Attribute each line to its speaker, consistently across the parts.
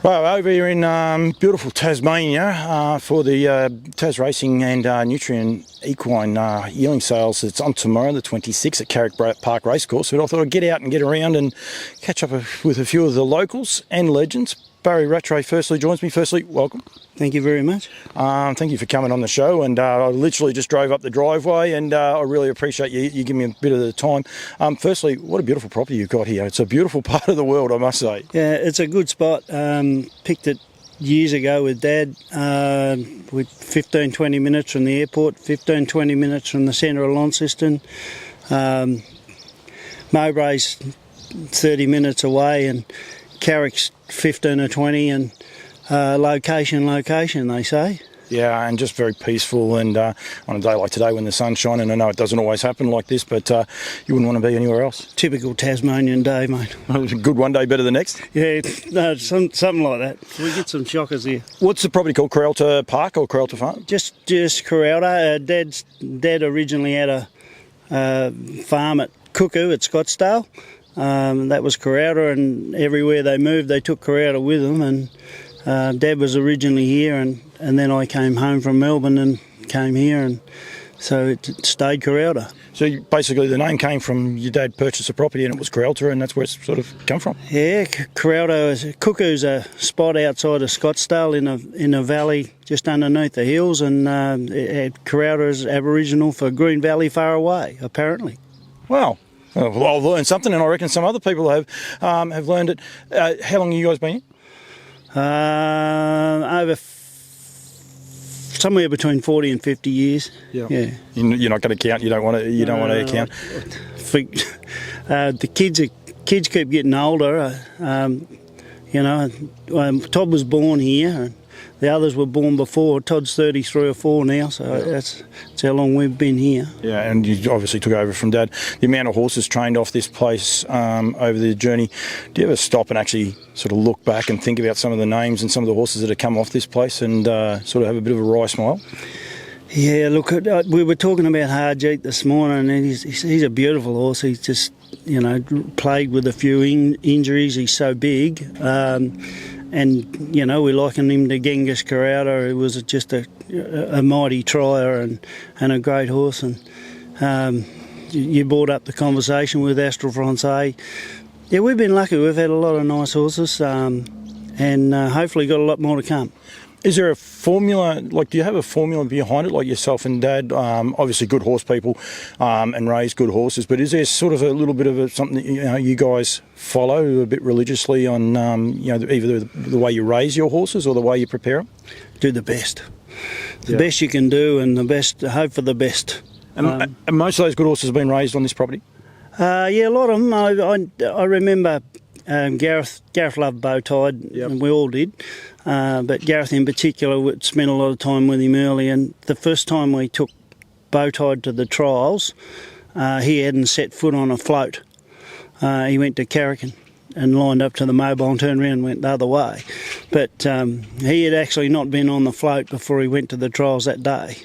Speaker 1: Well, over here in beautiful Tasmania for the Tasracing and Nutrien Equine Yearling sales. It's on tomorrow, the 26th, at Carrick Park Racecourse. But I thought I'd get out and get around and catch up with a few of the locals and legends. Barrie Rattray firstly joins me. Firstly, welcome.
Speaker 2: Thank you very much.
Speaker 1: Thank you for coming on the show, and I literally just drove up the driveway, and I really appreciate you giving me a bit of the time. Firstly, what a beautiful property you've got here. It's a beautiful part of the world, I must say.
Speaker 2: Yeah, it's a good spot. Picked it years ago with Dad, with 15-20 minutes from the airport, 15-20 minutes from the centre of Launceston. Mowbray's 30 minutes away, and Carrick's 15 or 20, and location, they say.
Speaker 1: Yeah, and just very peaceful, and on a day like today when the sun's shining, I know it doesn't always happen like this, but you wouldn't want to be anywhere else.
Speaker 2: Typical Tasmanian day, mate.
Speaker 1: Good one day better than next?
Speaker 2: Yeah, no, something like that. We get some shockers here.
Speaker 1: What's the property called, Corralta Park or Corralta Farm?
Speaker 2: Just Corralta. Dad originally had a farm at Cuckoo at Scottsdale. That was Corralta, and everywhere they moved they took Corralta with them, and Dad was originally here, and then I came home from Melbourne and came here, and so it stayed Corralta.
Speaker 1: So basically the name came from your dad purchased a property and it was Corralta, and that's where it's sort of come from?
Speaker 2: Yeah, Cuckoo's a spot outside of Scottsdale in a valley just underneath the hills, and Corralta is Aboriginal for Green Valley far away, apparently.
Speaker 1: Wow. Well, I've learned something, and I reckon some other people have learned it. How long have you guys been here?
Speaker 2: Somewhere between 40 and 50 years. Yeah.
Speaker 1: You're not going to count. You don't want to. You don't want to count.
Speaker 2: The kids keep getting older. Todd was born here, and the others were born before. Todd's 33 or 4 now, so that's how long we've been here.
Speaker 1: Yeah, and you obviously took over from Dad. The amount of horses trained off this place over the journey, do you ever stop and actually sort of look back and think about some of the names and some of the horses that have come off this place and sort of have a bit of a wry smile?
Speaker 2: Yeah, look, we were talking about Harjeet this morning, and he's a beautiful horse. He's just, plagued with a few injuries. He's so big. And, we liken him to Genghis Corralta, who was just a mighty trier and a great horse. And you brought up the conversation with Astral Francais. Yeah, we've been lucky. We've had a lot of nice horses, and hopefully got a lot more to come.
Speaker 1: Is there a formula, do you have a formula behind it, like yourself and Dad? Obviously good horse people and raise good horses, but is there sort of a little bit of something that you guys follow a bit religiously on either the way you raise your horses or the way you prepare them?
Speaker 2: Do the best. The best you can do, and hope for the best.
Speaker 1: And most of those good horses have been raised on this property?
Speaker 2: Yeah, a lot of them. I remember Gareth loved Bowtide, and we all did. But Gareth in particular would spend a lot of time with him early, and the first time we took Bowtide to the trials, he hadn't set foot on a float. He went to Carrick and lined up to the mobile and turned around and went the other way. But he had actually not been on the float before he went to the trials that day.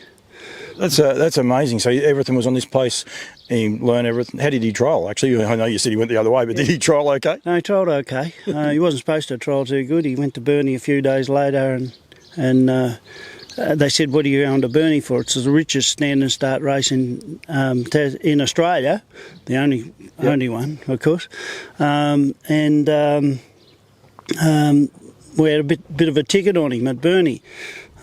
Speaker 1: That's amazing. So everything was on this place. He learned everything. How did he trial? Actually, I know you said he went the other way, but did he trial okay?
Speaker 2: No, he trialled okay. He wasn't supposed to trial too good. He went to Burnie a few days later, and they said, "What are you going to Burnie for?" It's the richest standard start race in Australia, the only one, of course. We had a bit of a ticket on him at Burnie.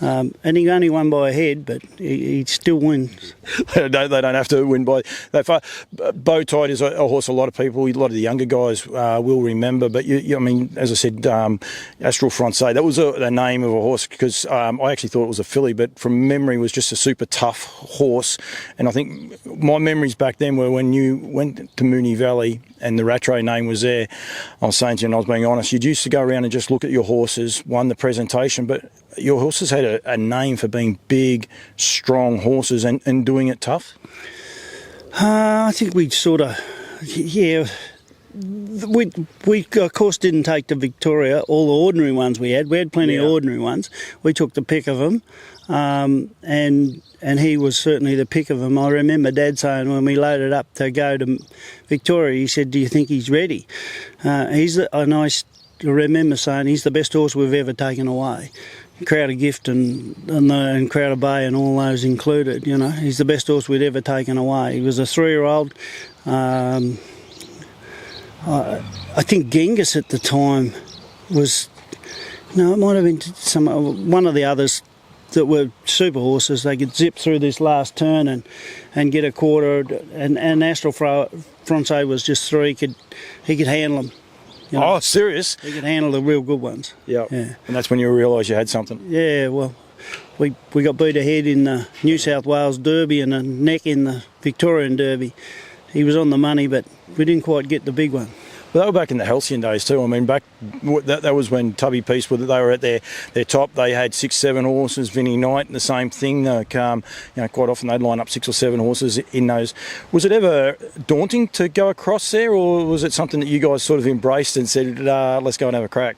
Speaker 2: And he only won by a head, but he still wins.
Speaker 1: They don't have to win by that far. Bowtide is a horse a lot of the younger guys will remember. But, as I said, Astral Francais, that was the name of a horse because I actually thought it was a filly, but from memory was just a super tough horse. And I think my memories back then were when you went to Moonee Valley and the Rattray name was there. I was saying to you, and I was being honest, you used to go around and just look at your horses, won the presentation, but your horses had a name for being big, strong horses and doing it tough?
Speaker 2: I think we sort of, we of course didn't take to Victoria all the ordinary ones we had. We had plenty of ordinary ones. We took the pick of them, and he was certainly the pick of them. I remember Dad saying when we loaded up to go to Victoria, he said, "Do you think he's ready?" remember saying he's the best horse we've ever taken away. Crowder Gift and Crowder Bay and all those included, you know. He's the best horse we'd ever taken away. He was a 3-year-old. I think Genghis at the time was... No, it might have been one of the others that were super horses. They could zip through this last turn and get a quarter. And Astral Francais was just 3. He could handle them. You know?
Speaker 1: Oh, serious?
Speaker 2: He could handle the real good ones.
Speaker 1: Yeah. And that's when you realised you had something.
Speaker 2: Yeah, well, we got beat ahead in the New South Wales Derby and a neck in the Victorian Derby. He was on the money, but we didn't quite get the big one.
Speaker 1: Well, they were back in the halcyon days too. I mean, that was when Tubby Peace, they were at their top. They had 6-7 horses. Vinnie Knight, the same thing. Quite often they'd line up 6 or 7 horses in those. Was it ever daunting to go across there, or was it something that you guys sort of embraced and said, let's go and have a crack?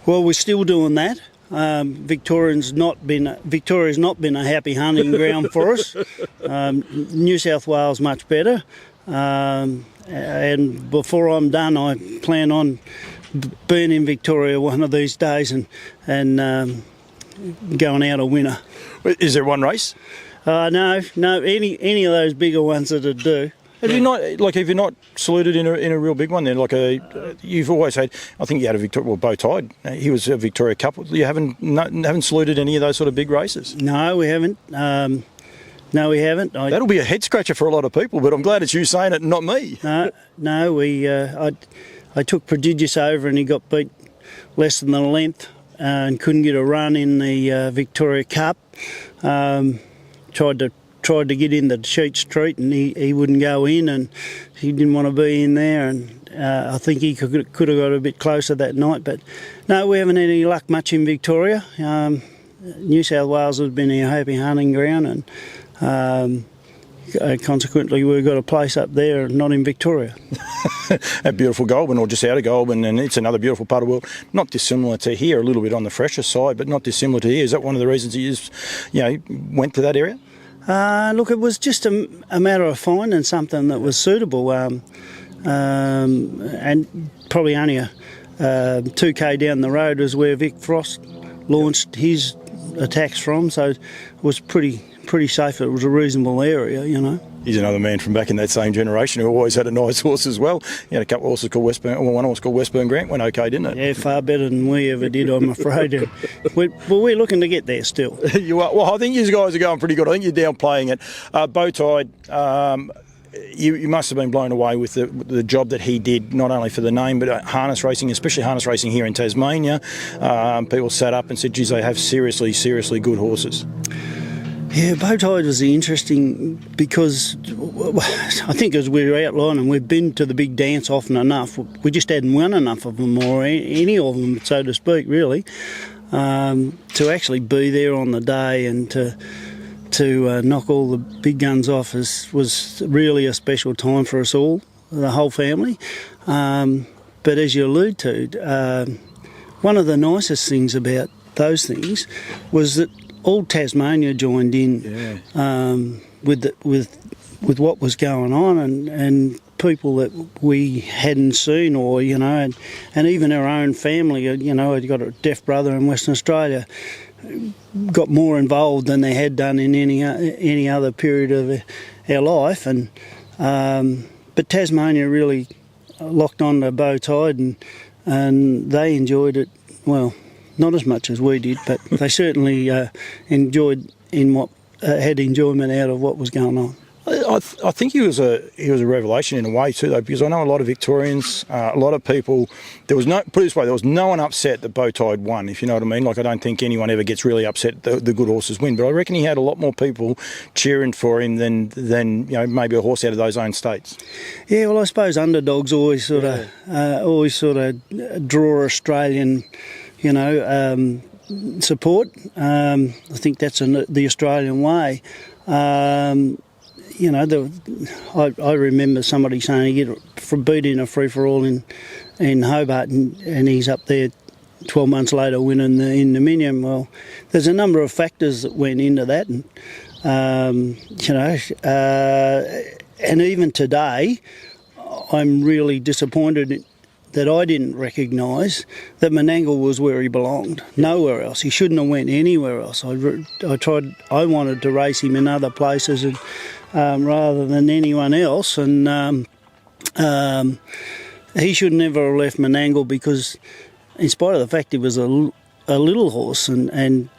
Speaker 2: Well, we're still doing that. Victoria's not been a happy hunting ground for us. New South Wales much better. And before I'm done, I plan on being in Victoria one of these days and going out a winner.
Speaker 1: Is there one race?
Speaker 2: No. Any of those bigger ones that would do.
Speaker 1: Have you not saluted in a real big one then? You've always had. I think you had a Victoria. Well, Bow Tide. He was a Victoria Cup. You haven't saluted any of those sort of big races.
Speaker 2: No, we haven't. No, we haven't.
Speaker 1: That'll be a head scratcher for a lot of people, but I'm glad it's you saying it and not me.
Speaker 2: No. I took Prodigious over and he got beat less than the length and couldn't get a run in the Victoria Cup. Tried to get in the Sheet Street and he wouldn't go in and he didn't want to be in there, and I think he could have got a bit closer that night. But no, we haven't had any luck much in Victoria. New South Wales has been our happy hunting ground, and consequently we've got a place up there, not in Victoria.
Speaker 1: At beautiful Goulburn, or just out of Goulburn, and it's another beautiful part of the world, not dissimilar to here, a little bit on the fresher side, but not dissimilar to here. Is that one of the reasons you went to that area?
Speaker 2: Look, it was just a matter of finding something that was suitable, and probably only a 2k down the road was where Vic Frost launched his attacks from, so it was pretty safe. It was a reasonable area, you know.
Speaker 1: He's another man from back in that same generation who always had a nice horse as well. He had a couple of horses called one horse called Westburn Grant, went okay, didn't it?
Speaker 2: Yeah, far better than we ever did, I'm afraid. We're looking to get there still.
Speaker 1: You are. Well, I think you guys are going pretty good. I think you're downplaying it. Bowtide, you must have been blown away with the job that he did, not only for the name, but harness racing, especially harness racing here in Tasmania. People sat up and said, geez, they have seriously, seriously good horses.
Speaker 2: Yeah, Bowtide was interesting because I think, as we were outlining, we've been to the big dance often enough. We just hadn't won enough of them, or any of them, so to speak, really, to actually be there on the day and to knock all the big guns off was really a special time for us all, the whole family. But as you allude to, one of the nicest things about those things was that all Tasmania joined in with what was going on, and people that we hadn't seen, or and even our own family. I'd got a deaf brother in Western Australia, got more involved than they had done in any other period of our life, but Tasmania really locked on to Bowtide, and they enjoyed it well. Not as much as we did, but they certainly had enjoyment out of what was going on.
Speaker 1: I think he was a revelation in a way too, though, because I know a lot of Victorians, a lot of people. There was no one upset that Bowtide won, if you know what I mean. Like, I don't think anyone ever gets really upset that the good horses win, but I reckon he had a lot more people cheering for him than maybe a horse out of those own states.
Speaker 2: Yeah, well, I suppose underdogs always sort of draw Australian, support. I think that's the Australian way. I remember somebody saying he get beat in a free-for-all in Hobart, and he's up there 12 months later winning in the Minion. Well, there's a number of factors that went into that, and even today, I'm really disappointed that I didn't recognise that Menangle was where he belonged. Nowhere else. He shouldn't have went anywhere else. I wanted to race him in other places and, rather than anyone else, and he should never have left Menangle, because in spite of the fact he was a little horse and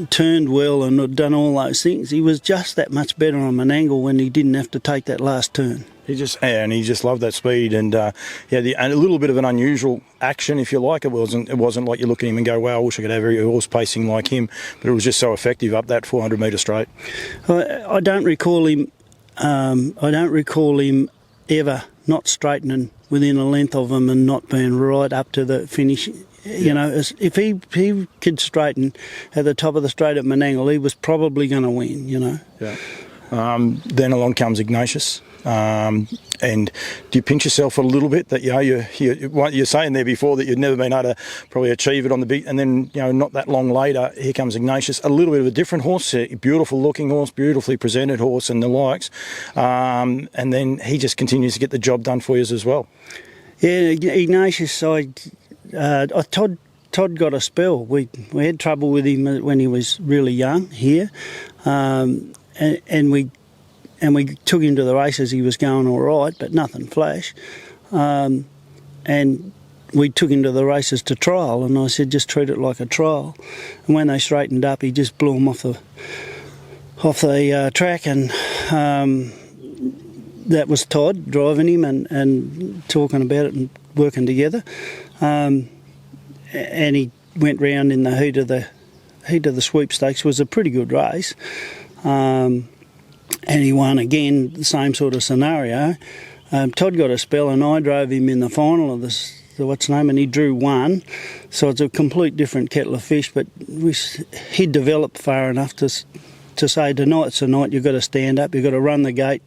Speaker 2: turned well and had done all those things, he was just that much better on Menangle when he didn't have to take that last turn. He
Speaker 1: just loved that speed, and and a little bit of an unusual action, if you like. It wasn't like you look at him and go, wow, I wish I could have every horse pacing like him, but it was just so effective up that 400 metre straight.
Speaker 2: I don't recall him ever not straightening within a length of him and not being right up to the finish. You know, if he could straighten at the top of the straight at Menangle, he was probably going to win, you know.
Speaker 1: Yeah. Then along comes Ignatius. And do you pinch yourself a little bit that, you're saying there before that you'd never been able to probably achieve it on the big, and then, not that long later, here comes Ignatius, a little bit of a different horse, a beautiful looking horse, beautifully presented horse and the likes. And then he just continues to get the job done for you as well.
Speaker 2: Yeah, Ignatius, Todd got a spell. We had trouble with him when he was really young here, and we took him to the races. He was going all right, but nothing flash. And we took him to the races to trial, and I said, just treat it like a trial. And when they straightened up, he just blew him off the track, and that was Todd driving him and talking about it and working together. And he went round in the heat of the sweepstakes. It was a pretty good race, and he won again. The same sort of scenario. Todd got a spell, and I drove him in the final of and he drew one. So it's a complete different kettle of fish. But he'd developed far enough to say tonight's the night. You've got to stand up. You've got to run the gate,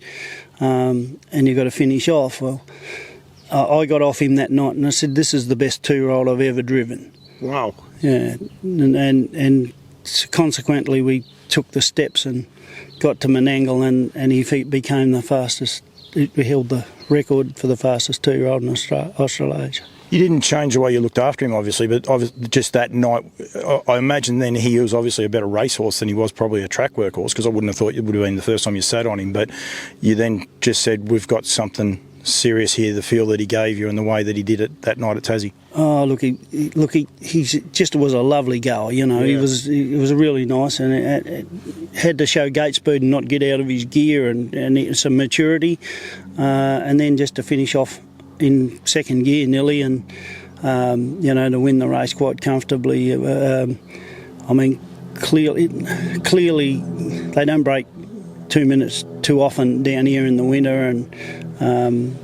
Speaker 2: and you've got to finish off. Well, I got off him that night, and I said, this is the best 2-year-old I've ever driven.
Speaker 1: Wow.
Speaker 2: Yeah, and consequently we took the steps and got to Menangle, and he became the fastest. He held the record for the fastest 2-year-old in Australasia. You
Speaker 1: didn't change the way you looked after him, obviously, but just that night, I imagine then he was obviously a better racehorse than he was probably a track workhorse, because I wouldn't have thought it would have been the first time you sat on him, but you then just said, we've got something serious here, the feel that he gave you and the way that he did it that night at Tassie.
Speaker 2: Oh, look, he just was a lovely goer, you know. Yeah. He was really nice, and it had to show gate speed and not get out of his gear, and some maturity, and then just to finish off in second gear nearly, and to win the race quite comfortably. Clearly they don't break 2 minutes too often down here in the winter, and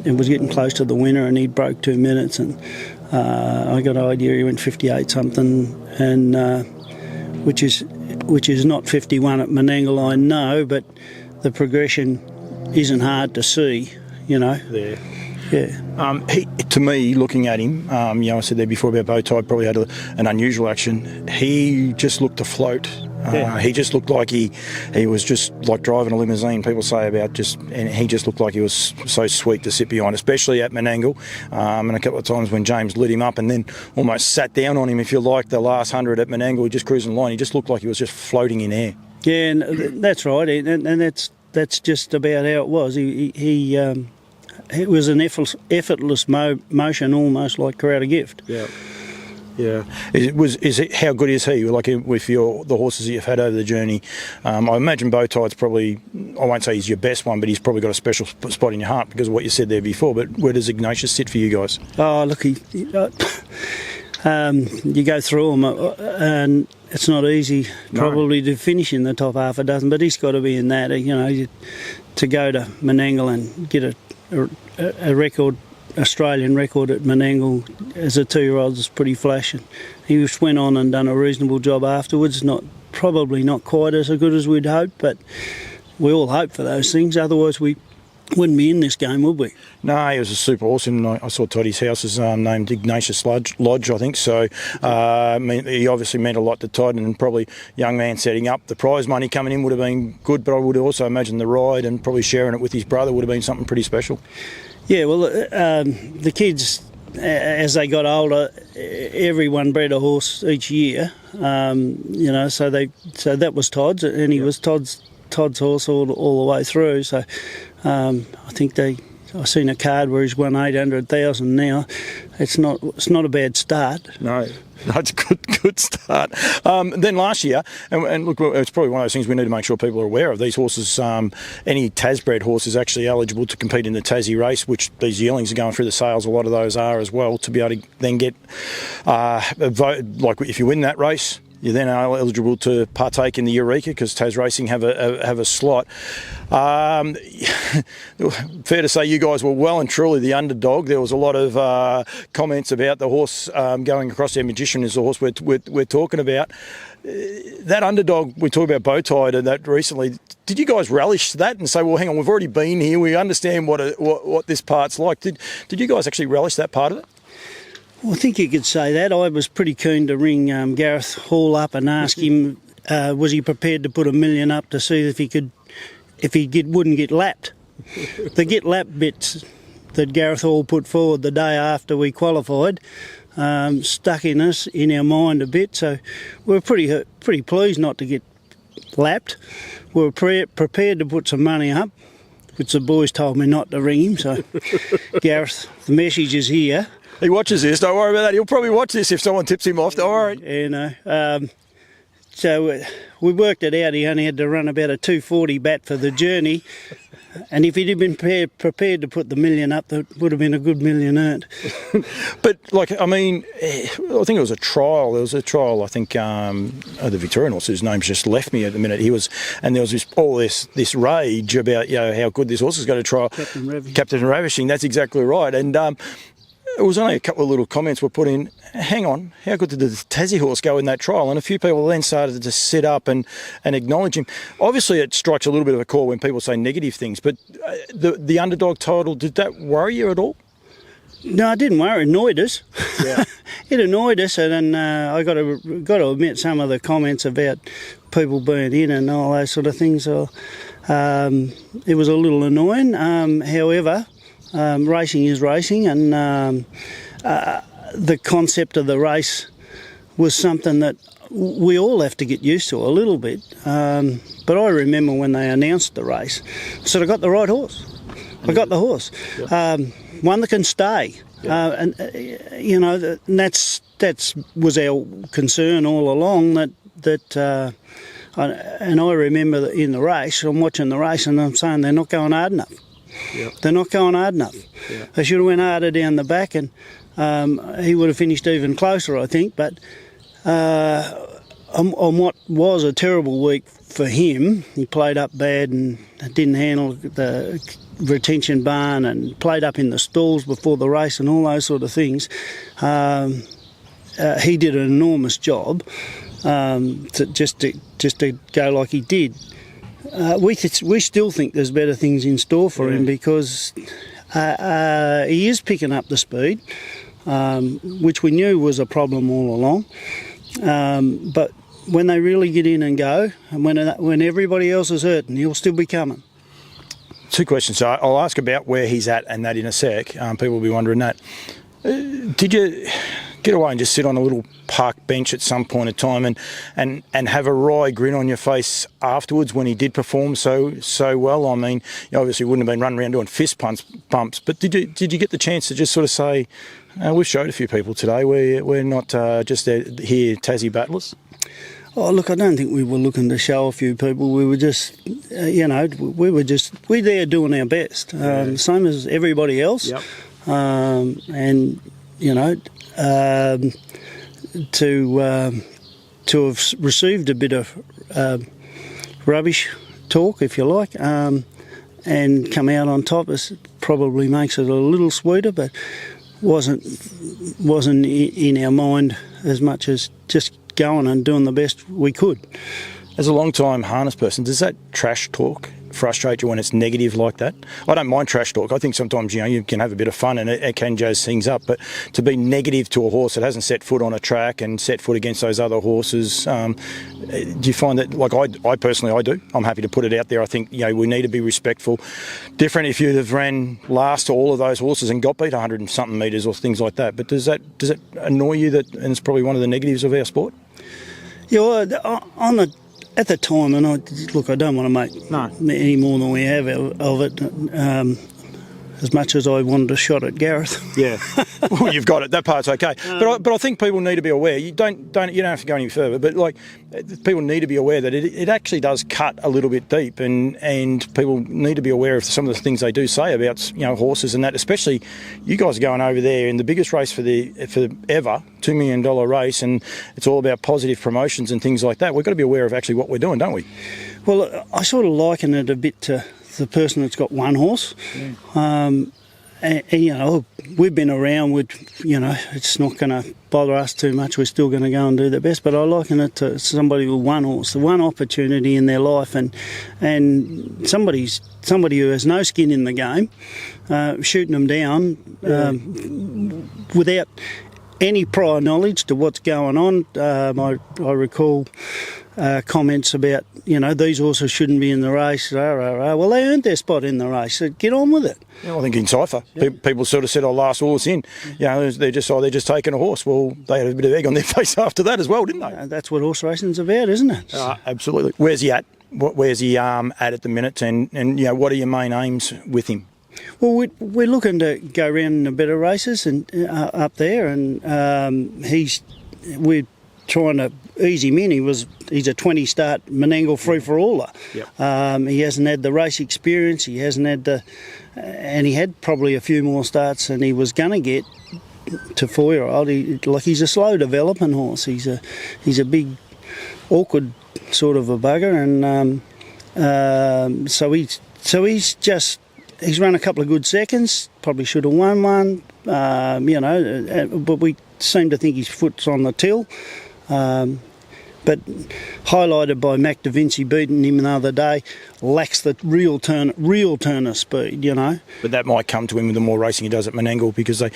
Speaker 2: it was getting close to the winter, and he broke 2 minutes, and I got an idea he went 58 something, and which is not 51 at Menangle, I know, but the progression isn't hard to see, you know.
Speaker 1: Yeah.
Speaker 2: Yeah.
Speaker 1: To me, looking at him, I said there before about Bowtie probably had an unusual action. He just looked afloat. He just looked like he was just like driving a limousine. People say and he just looked like he was so sweet to sit behind, especially at Menangle. And a couple of times when James lit him up and then almost sat down on him, if you like, the last 100 at Menangle, he just cruising the line. He just looked like he was just floating in air.
Speaker 2: Yeah, and that's right, and that's just about how it was. It was an effortless motion, almost like Crowder Gift.
Speaker 1: Yeah. Yeah. How good is he? Like with the horses that you've had over the journey, I imagine Bowtie's probably, I won't say he's your best one, but he's probably got a special spot in your heart because of what you said there before. But where does Ignatius sit for you guys?
Speaker 2: Oh, look, you go through them, and it's not easy probably to finish in the top half a dozen, but he's got to be in that. To go to Menangle and get a record, Australian record at Menangle as a 2-year-old is pretty flashing. He just went on and done a reasonable job afterwards. Probably not quite as good as we'd hoped, but we all hope for those things. Otherwise, we wouldn't be in this game, would we?
Speaker 1: No, he was a super horse, and I saw Toddy's house is named Ignatius Lodge, I think. So, he obviously meant a lot to Todd, and probably young man setting up. The prize money coming in would have been good, but I would also imagine the ride and probably sharing it with his brother would have been something pretty special.
Speaker 2: Yeah, well, the kids as they got older, everyone bred a horse each year. So that was Todd's, and he was Todd's horse all the way through. So I think I've seen a card where he's won 800,000 now. It's not a bad start.
Speaker 1: No, it's a good start. Then last year, and look, it's probably one of those things we need to make sure people are aware of. These horses, any Tasbred horse is actually eligible to compete in the Tassie race, which these yearlings are going through the sales. A lot of those are as well, to be able to then get a vote. Like if you win that race, you're then eligible to partake in the Eureka, because Tasracing have a slot. Fair to say you guys were well and truly the underdog. There was a lot of comments about the horse going across their magician is the horse we're talking about. That underdog, we talked about Bowtie and that recently. Did you guys relish that and say, well, hang on, we've already been here, we understand what this part's like? Did you guys actually relish that part of it?
Speaker 2: Well, I think you could say that. I was pretty keen to ring Gareth Hall up and ask him, was he prepared to put $1 million up to see if he wouldn't get lapped. The get lapped bits that Gareth Hall put forward the day after we qualified stuck in our mind a bit. So we were pretty pleased not to get lapped. We were prepared to put some money up, which the boys told me not to ring him. So Gareth, the message is here.
Speaker 1: He watches this, don't worry about that. He'll probably watch this if someone tips him off, don't worry.
Speaker 2: So we worked it out. He only had to run about a 240 bat for the journey. And if he'd have been prepared to put the $1 million up, that would have been a good $1 million earned.
Speaker 1: But, I think it was a trial. There was a trial, I think, the Victorian horse, whose name's just left me at the minute. And there was this rage about, how good this horse is going to trial. Captain Ravishing, that's exactly right. And it was only a couple of little comments were put in, hang on, how good did the Tassie horse go in that trial? And a few people then started to sit up and acknowledge him. Obviously, it strikes a little bit of a chord when people say negative things, but the underdog title, did that worry you at all?
Speaker 2: No, it didn't worry. It annoyed us.
Speaker 1: Yeah.
Speaker 2: It annoyed us, and I got to admit some of the comments about people being in and all those sort of things. It was a little annoying. However, racing is racing, and the concept of the race was something that we all have to get used to a little bit. But I remember when they announced the race, I said, I got the right horse. I got the horse. Yep. One that can stay. Yep. And that was our concern all along, and I remember that in the race, I'm watching the race and I'm saying they're not going hard enough. Yep. They're not going hard enough. Yep. They should have went harder down the back, and he would have finished even closer, I think. But on what was a terrible week for him, he played up bad and didn't handle the retention barn and played up in the stalls before the race and all those sort of things. He did an enormous job to go like he did. We still think there's better things in store for him, because he is picking up the speed, which we knew was a problem all along. But when they really get in and go, and when everybody else is hurting, he'll still be coming.
Speaker 1: Two questions. So I'll ask about where he's at and that in a sec. People will be wondering that. Did you get away and just sit on a little park bench at some point in time and have a wry grin on your face afterwards when he did perform so well? I mean, you obviously wouldn't have been running around doing fist pumps, but did you get the chance to just sort of say, we've showed a few people today, we're not just here Tassie battlers?
Speaker 2: Oh, look, I don't think we were looking to show a few people. We were just, we're there doing our best, same as everybody else. Yep. To have received a bit of rubbish talk, if you like, and come out on top, probably makes it a little sweeter, but wasn't in our mind as much as just going and doing the best we could.
Speaker 1: As a long-time harness person, does that trash talk frustrate you when it's negative like that? I don't mind trash talk. I think sometimes, you can have a bit of fun and it can jazz things up, but to be negative to a horse that hasn't set foot on a track and set foot against those other horses, do you find that, like I personally, I do. I'm happy to put it out there. I think, we need to be respectful. Different if you'd have ran last to all of those horses and got beat 100 and something metres or things like that. But does it annoy you that, and it's probably one of the negatives of our sport?
Speaker 2: Yeah, well, at the time, and I don't want to make any more than we have of it. As much as I wanted a shot at Gareth.
Speaker 1: Yeah, well, you've got it. That part's okay. But I think people need to be aware. You don't have to go any further. But people need to be aware that it actually does cut a little bit deep, and people need to be aware of some of the things they do say about horses and that. Especially you guys are going over there in the biggest race for ever, $2 million race, and it's all about positive promotions and things like that. We've got to be aware of actually what we're doing, don't we?
Speaker 2: Well, I sort of liken it a bit to the person that's got one horse. And we've been around with, it's not going to bother us too much. We're still going to go and do the best. But I liken it to somebody with one horse, the one opportunity in their life, and somebody who has no skin in the game, shooting them down without any prior knowledge to what's going on. I recall comments about, these horses shouldn't be in the race. Well, they earned their spot in the race, so get on with it.
Speaker 1: Yeah, I think in Cypher, people sort of said, last horse in. They're just taking a horse. Well, they had a bit of egg on their face after that as well, didn't they?
Speaker 2: That's what horse racing's about, isn't it?
Speaker 1: Absolutely. Where's he at? Where's he at the minute? And what are your main aims with him?
Speaker 2: Well, we're looking to go around in a bit of races and up there, and we're trying to ease him in. He's a 20-start Menangle free-for-aller. Yep. He hasn't had the race experience. He hasn't had and he had probably a few more starts than he was going to get to 4-year-old. He's a slow developing horse. He's a big, awkward sort of a bugger, and he's run a couple of good seconds. Probably should have won one, but we seem to think his foot's on the till. But highlighted by Mac Da Vinci beating him the other day, lacks the real turn of speed,
Speaker 1: But that might come to him with the more racing he does at Menangle, because they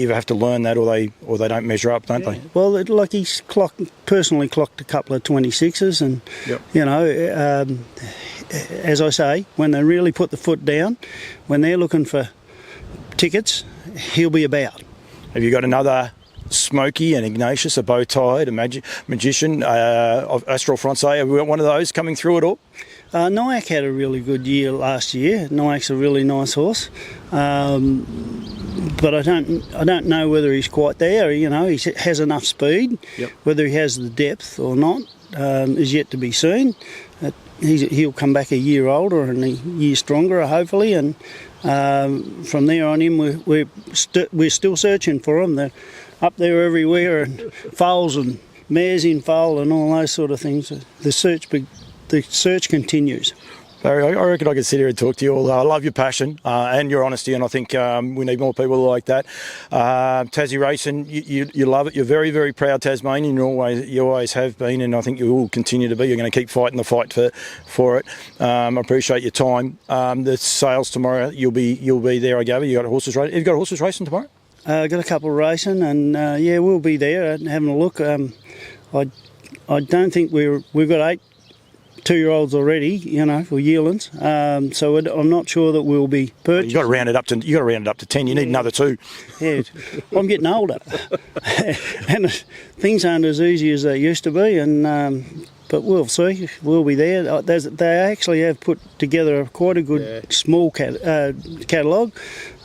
Speaker 1: either have to learn that or they don't measure up, don't they?
Speaker 2: Well, he's personally clocked a couple of 26s, and as I say, when they really put the foot down, when they're looking for tickets, he'll be about.
Speaker 1: Have you got another Smokey and Ignatius, a bow-tied, a magician, of Astral Francais? Have we got one of those coming through at all?
Speaker 2: Nyack had a really good year last year. Nyack's a really nice horse, but I don't know whether he's quite there. He has enough speed. Yep. Whether he has the depth or not is yet to be seen. He'll come back a year older and a year stronger, hopefully, and from there on in, we're still searching for them. They're up there everywhere, and foals and mares in foal and all those sort of things. The search continues.
Speaker 1: Barry, I reckon I could sit here and talk to you all. I love your passion and your honesty, and I think we need more people like that. Tassie Racing, you love it. You're very, very proud Tasmanian. You always have been, and I think you will continue to be. You're going to keep fighting the fight for it. I appreciate your time. The sales tomorrow, you'll be there, I gather. You got horses racing. Have you got horses racing tomorrow?
Speaker 2: Got a couple racing, and we'll be there having a look. I don't think we've got 8 2-year-olds already, for yearlings. So I'm not sure that we'll be purchased. You got to round it up to 10. You need another 2. Yeah, I'm getting older, and things aren't as easy as they used to be. But we'll see. We'll be there. They actually have put together quite a good small catalogue.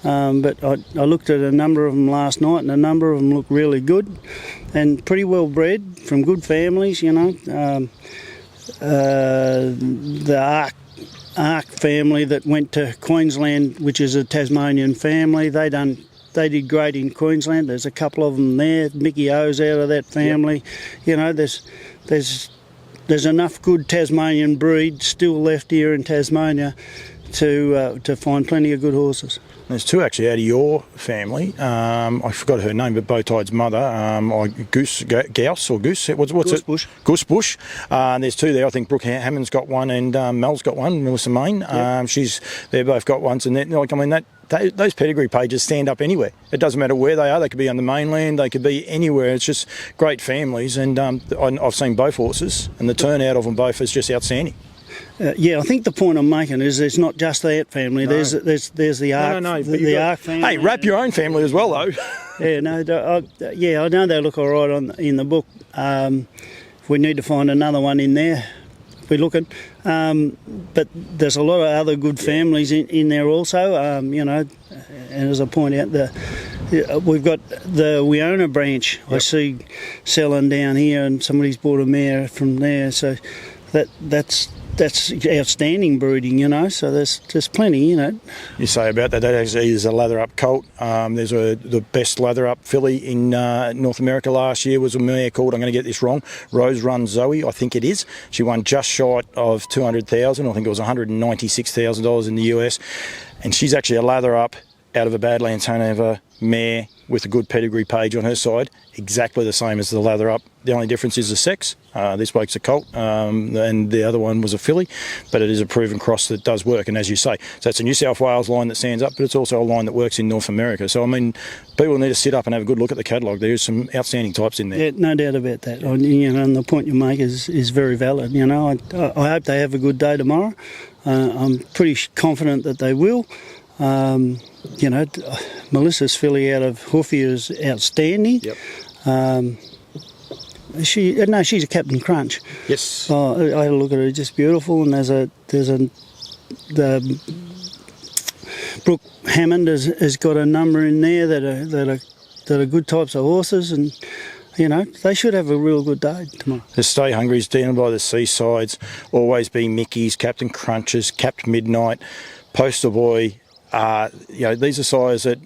Speaker 2: But I looked at a number of them last night, and a number of them look really good and pretty well bred from good families. The Ark family that went to Queensland, which is a Tasmanian family, they did great in Queensland. There's a couple of them there. Mickey O's out of that family. Yep. There's enough good Tasmanian breed still left here in Tasmania to find plenty of good horses.
Speaker 1: There's two actually out of your family. I forgot her name, but Bowtie's mother, Goose. What's it?
Speaker 2: Bush.
Speaker 1: Goose Bush. There's two there. I think Brooke Hammond's got one, and Mel's got one. Melissa Main.
Speaker 2: Yep.
Speaker 1: They've both got ones, and those pedigree pages stand up anywhere. It doesn't matter where they are. They could be on the mainland. They could be anywhere. It's just great families, and I've seen both horses, and the turnout of them both is just outstanding.
Speaker 2: I think the point I'm making is it's not just that family.
Speaker 1: No.
Speaker 2: There's the Ark, the Ark family.
Speaker 1: Hey, wrap your own family as well, though.
Speaker 2: I know they look all right in the book. We need to find another one in there. We're looking, but there's a lot of other good families in there also. And as I point out, we've got the Weona branch. Yep. I see selling down here, and somebody's bought a mare from there. So that's outstanding breeding, so there's plenty in it.
Speaker 1: You say about that actually is a lather-up colt. There's the best lather-up filly in North America last year was a mare called, I'm going to get this wrong, Rose Run Zoe, I think it is. She won just shy of $200,000. I think it was $196,000 in the US. And she's actually a lather-up out of a Badlands Hanover mare with a good pedigree page on her side, exactly the same as the lather up. The only difference is the sex. This bloke's a colt, and the other one was a filly, but it is a proven cross that does work. And as you say, so it's a New South Wales line that stands up, but it's also a line that works in North America. So I mean, people need to sit up and have a good look at the catalogue. There's some outstanding types in there.
Speaker 2: Yeah, no doubt about that. And the point you make is very valid. I hope they have a good day tomorrow. I'm pretty confident that they will. Melissa's filly out of Hoofy is outstanding.
Speaker 1: Yep.
Speaker 2: She's a Captain Crunch.
Speaker 1: Yes.
Speaker 2: I had a look at her, just beautiful. And the Brooke Hammond has got a number in there that are good types of horses, and they should have a real good day tomorrow.
Speaker 1: The Stay Hungry's down by the seasides, Always Be Mickey's, Captain Crunches, Capped Midnight, Poster Boy. These are sires that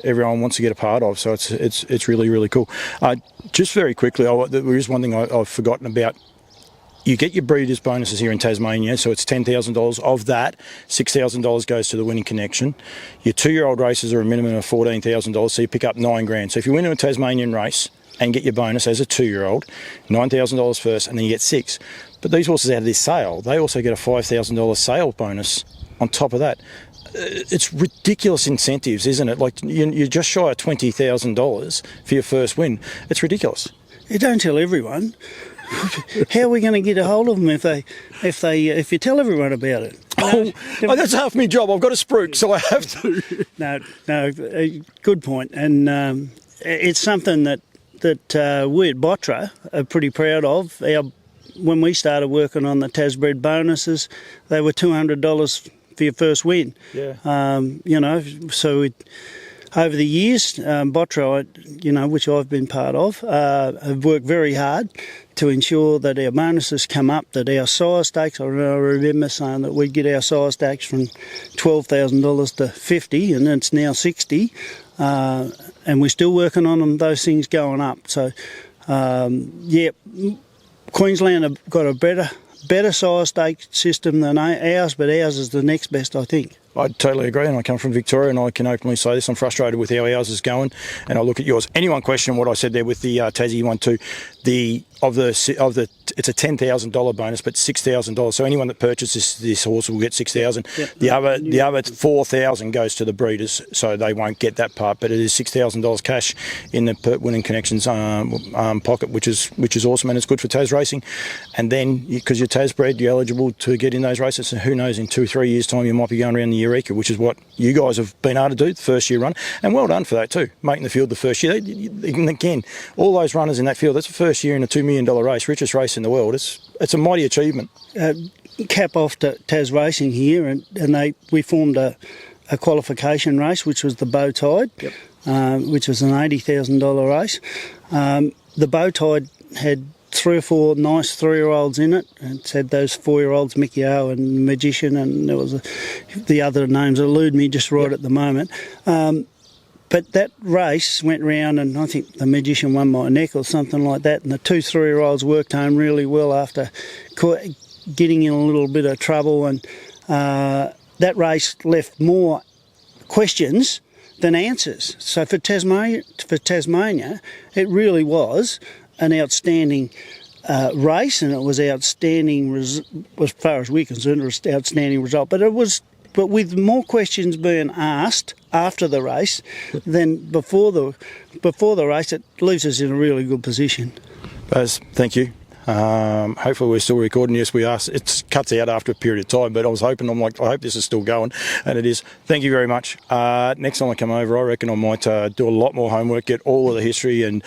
Speaker 1: everyone wants to get a part of, so it's really, really cool. Just very quickly, there is one thing I've forgotten about. You get your breeders' bonuses here in Tasmania, so it's $10,000. Of that, $6,000 goes to the winning connection. Your 2-year-old races are a minimum of $14,000, so you pick up $9,000. So if you win a Tasmanian race and get your bonus as a 2-year-old, $9,000 first, and then you get $6,000. But these horses out of this sale, they also get a $5,000 sale bonus on top of that. It's ridiculous incentives, isn't it? Like you're just shy of $20,000 for your first win. It's ridiculous.
Speaker 2: You don't tell everyone. How are we going to get a hold of them if you tell everyone about it?
Speaker 1: That's half my job. I've got a spruik, so I have to.
Speaker 2: No, good point. And it's something that we at Botra are pretty proud of. When we started working on the Tasbred bonuses, they were $200 for your first win.
Speaker 1: Yeah.
Speaker 2: So over the years, Botra, which I've been part of, have worked very hard to ensure that our bonuses come up, that our sire stakes, I remember saying that we'd get our sire stakes from $12,000 to $50,000, and it's now $60,000, and we're still working on them, those things going up. So, Queensland have got a better sire stake system than ours, but ours is the next best, I think.
Speaker 1: I totally agree, and I come from Victoria, and I can openly say this. I'm frustrated with how ours is going, and I look at yours. Anyone question what I said there with the Tassie one too? It's a $10,000 bonus, but $6,000. So anyone that purchases this horse will get $6,000.
Speaker 2: Yep.
Speaker 1: The other $4,000 goes to the breeders, so they won't get that part. But it is $6,000 cash in the winning connections pocket, which is awesome, and it's good for Tasracing. And then because you're Tasbred, you're eligible to get in those races. And who knows, in 2-3 years' time, you might be going around the Eureka, which is what you guys have been able to do the first year run. And well done for that too, making the field the first year. And again, all those runners in that field, that's the first year in a $2 million race, richest race in the world. It's a mighty achievement.
Speaker 2: Cap off to Tasracing here, and we formed a qualification race, which was the Bow Tide,
Speaker 1: yep.
Speaker 2: Which was an $80,000 race. The Bow Tide had 3 or 4 nice 3-year-olds in it. It had those 4-year-olds, Mickey O and Magician, and there was the other names elude me just right at the moment. But that race went round, and I think the Magician won my neck or something like that, and the 2 3-year-olds worked home really well after getting in a little bit of trouble, and that race left more questions than answers. So for Tasmania, it really was an outstanding race, and it was outstanding as far as we're concerned. It was an outstanding result, but with more questions being asked after the race than before the race, it leaves us in a really good position.
Speaker 1: Baz, thank you. Hopefully we're still recording. Yes, we are. It cuts out after a period of time, but I hope this is still going, and it is. Thank you very much. Next time I come over, I reckon I might do a lot more homework, get all of the history and